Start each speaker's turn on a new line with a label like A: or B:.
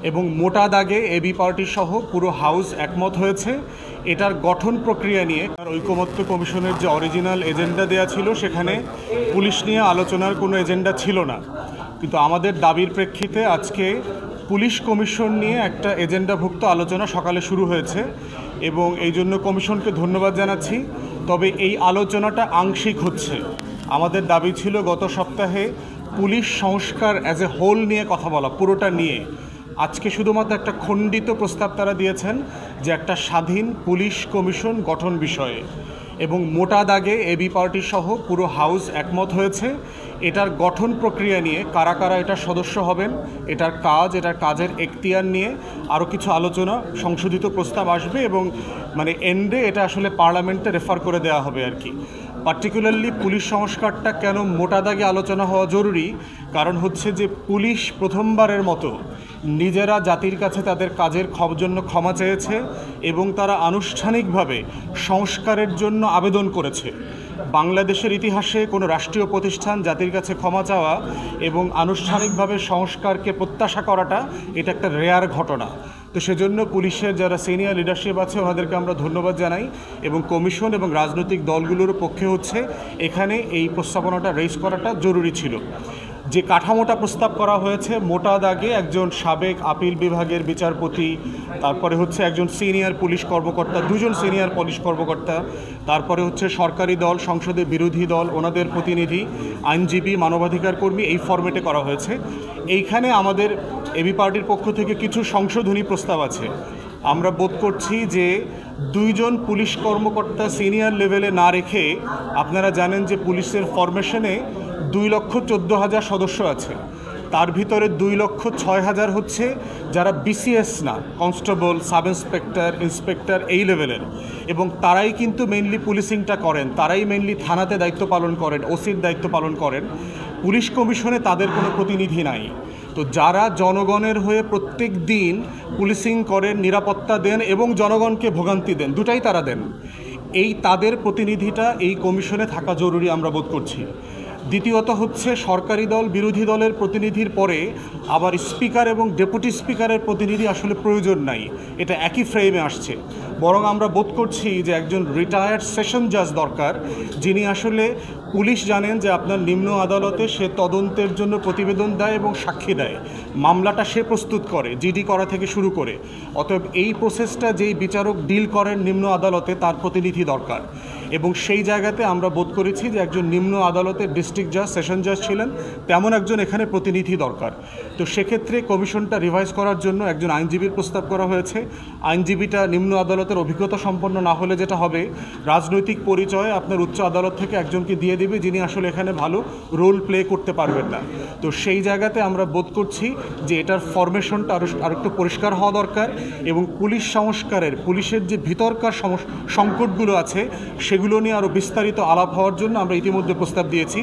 A: এবং মোটা দাগে এবি পার্টি সহ পুরো হাউস একমত হয়েছে এটার গঠন প্রক্রিয়া নিয়ে। ঐকমত্য কমিশনের যে অরিজিনাল এজেন্ডা দেয়া ছিল সেখানে পুলিশ নিয়ে আলোচনার কোনো এজেন্ডা ছিল না, কিন্তু আমাদের দাবির প্রেক্ষিতে আজকে পুলিশ কমিশন নিয়ে একটা এজেন্ডাভুক্ত আলোচনা সকালে শুরু হয়েছে এবং এই জন্য কমিশনকে ধন্যবাদ জানাচ্ছি। তবে এই আলোচনাটা আংশিক হচ্ছে। আমাদের দাবি ছিল গত সপ্তাহে পুলিশ সংস্কার অ্যাজ এ হোল নিয়ে কথা বলা, পুরোটা নিয়ে। আজকে শুধুমাত্র একটা খণ্ডিত প্রস্তাব তারা দিয়েছেন যে একটা স্বাধীন পুলিশ কমিশন গঠন বিষয়ে, এবং মোটা দাগে এবি পার্টি সহ পুরো হাউস একমত হয়েছে এটার গঠন প্রক্রিয়া নিয়ে। কারা কারা এটার সদস্য হবেন, এটার কাজের এখতিয়ার নিয়ে আরও কিছু আলোচনা, সংশোধিত প্রস্তাব আসবে এবং এন্ডে এটা আসলে পার্লামেন্টে রেফার করে দেওয়া হবে আর কি। পার্টিকুলারলি পুলিশ সংস্কারটা কেন মোটা দাগে আলোচনা হওয়া জরুরি, কারণ হচ্ছে যে পুলিশ প্রথমবারের মতো নিজেরা জাতির কাছে তাদের কাজের জন্য ক্ষমা চেয়েছে এবং তারা আনুষ্ঠানিকভাবে সংস্কারের জন্য আবেদন করেছে। বাংলাদেশের ইতিহাসে কোনো রাষ্ট্রীয় প্রতিষ্ঠান জাতির কাছে ক্ষমা চাওয়া এবং আনুষ্ঠানিকভাবে সংস্কারকে প্রত্যাশা করাটা এটা একটা রেয়ার ঘটনা। তো সেজন্য পুলিশের যারা সিনিয়র লিডারশিপ আছে ওনাদেরকে আমরা ধন্যবাদ জানাই এবং কমিশন এবং রাজনৈতিক দলগুলোর পক্ষে হচ্ছে এখানে এই প্রস্তাবনাটা রেজ করাটা জরুরি ছিল। যে কাঠামোটা প্রস্তাব করা হয়েছে মোটা দাগে একজন সাবেক আপিল বিভাগের বিচারপতি, তারপরে হচ্ছে একজন সিনিয়র পুলিশ কর্মকর্তা, দুজন সিনিয়র পুলিশ কর্মকর্তা, তারপরে হচ্ছে সরকারি দল, সংসদে বিরোধী দল, ওনাদের প্রতিনিধি, আইনজীবী, মানবাধিকার কর্মী, এই ফরম্যাটে করা হয়েছে। এইখানে আমাদের এবি পার্টির পক্ষ থেকে কিছু সংশোধনী প্রস্তাব আছে। আমরা বোধ করছি যে দুইজন পুলিশ কর্মকর্তা সিনিয়র লেভেলে না রেখে, আপনারা জানেন যে পুলিশের ফরমেশনে 2,14,000 সদস্য আছে, তার ভিতরে 2,06,000 হচ্ছে যারা বিসিএস না, কনস্টেবল, সাব ইন্সপেক্টর, ইন্সপেক্টর এই লেভেলের, এবং তারাই কিন্তু মেইনলি পুলিশিংটা করেন, তারাই মেইনলি থানাতে দায়িত্ব পালন করেন, ওসির দায়িত্ব পালন করেন। পুলিশ কমিশনে তাদের কোনো প্রতিনিধি নাই। তো যারা জনগণের হয়ে প্রত্যেক দিন পুলিশিং করেন, নিরাপত্তা দেন এবং জনগণকে ভোগান্তি দেন, দুটাই তারা দেন, তাদের প্রতিনিধিটা এই কমিশনে থাকা জরুরি আমরা বোধ করছি। দ্বিতীয়ত হচ্ছে সরকারি দল বিরোধী দলের প্রতিনিধির পরে আবার স্পিকার এবং ডেপুটি স্পিকারের প্রতিনিধি আসলে প্রয়োজন নাই, এটা একই ফ্রেমে আসছে। বরং আমরা বোধ করছি যে একজন রিটায়ার্ড সেশন জাজ দরকার, যিনি আসলে পুলিশ জানেন যে আপনার নিম্ন আদালতে সে তদন্তের জন্য প্রতিবেদন দেয় এবং সাক্ষী দেয়, মামলাটা সে প্রস্তুত করে, জিডি করা থেকে শুরু করে। অতএব এই প্রসেসটা যেই বিচারক ডিল করেন নিম্ন আদালতে তার প্রতিনিধি দরকার, এবং সেই জায়গাতে আমরা বোধ করেছি যে একজন নিম্ন আদালতের ডিস্ট্রিক্ট জাজ, সেশন জাজ ছিলেন, তেমন একজন এখানে প্রতিনিধি দরকার। তো সেক্ষেত্রে কমিশনটা রিভাইজ করার জন্য একজন আইনজীবীর প্রস্তাব করা হয়েছে। আইনজীবীটা নিম্ন আদালতের অভিজ্ঞতা সম্পন্ন না হলে যেটা হবে, রাজনৈতিক পরিচয়ে আপনার উচ্চ আদালত থেকে একজনকে দিয়ে দেবে যিনি আসলে এখানে ভালো রোল প্লে করতে পারবেন না। তো সেই জায়গাতে আমরা বোধ করছি যে এটার ফরমেশনটা আরও একটু পরিষ্কার হওয়া দরকার, এবং পুলিশ সংস্কারের, পুলিশের যে ভিতরকার সংকটগুলো আছে সেগুলো নিয়ে আরও বিস্তারিত আলাপ হওয়ার জন্য আমরা ইতিমধ্যে প্রস্তাব দিয়েছি।